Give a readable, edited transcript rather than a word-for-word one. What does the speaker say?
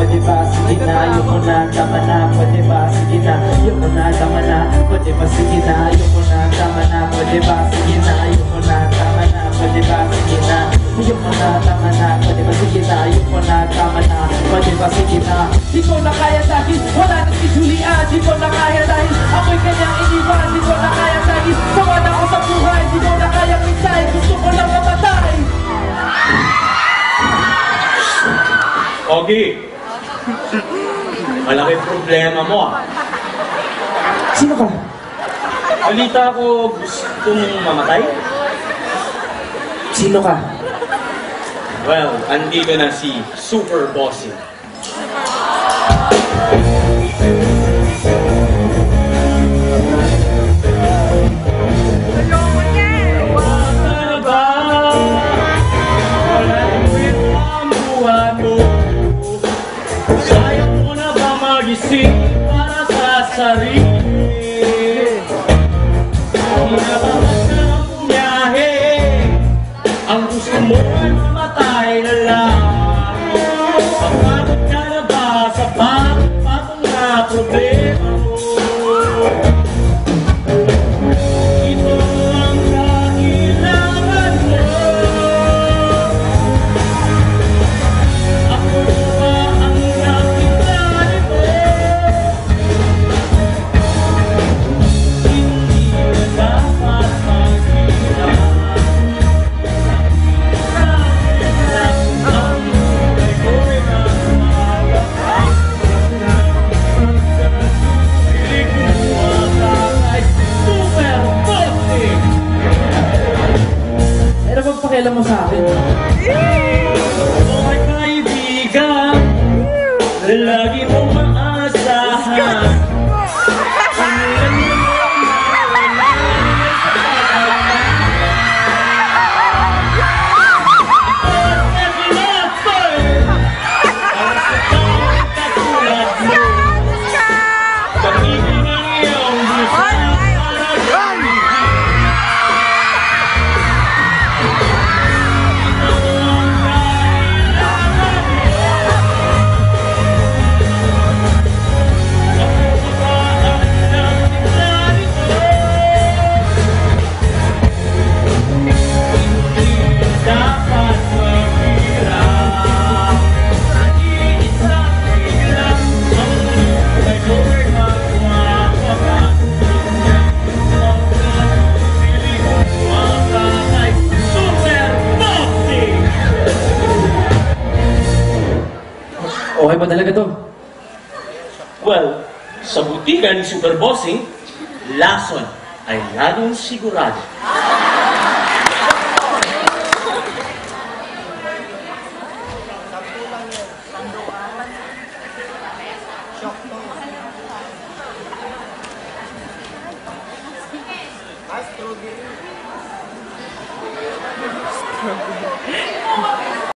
pwede ba? Sige na, ayoko na, tama na, pwede ba? Sige na, ayoko na, tama na, pwede ba? Sige na, ayoko na, tama na, pwede ba? Sige na, ayoko na, tama na, pwede ba? Sige na, ayoko na, tama na, pwede ba? Sige na, ayoko na, tama na, pwede ba? Sige na. Di ko na kaya dahil wala na si Julian. Di ko na kaya dahil ako'y kanyang iniwan. Di ko na kaya dahil sawa na ako sa buhay. Di ko na kaya pinsay, gusto ko lang mamatay. Ogie, malaking problema mo ah. Sino ka? Balita ko gusto mong mamatay? Sino ka? Well, andito na si Super Bossing. Para sa sarili Hinabangad ka ng bumiyahe Ang gusto mo ay mamatay na lang Pagkabot ka na ba sa patong na problema mo Ito ang kailangan mo Ako ba ang nakita nito Pakialam mo sa akin. Mga kaibigan, lagi mong maasahan. Okay ba talaga to? Well, sa butika ni Super Bossing, lason ay laging sigurado. Astro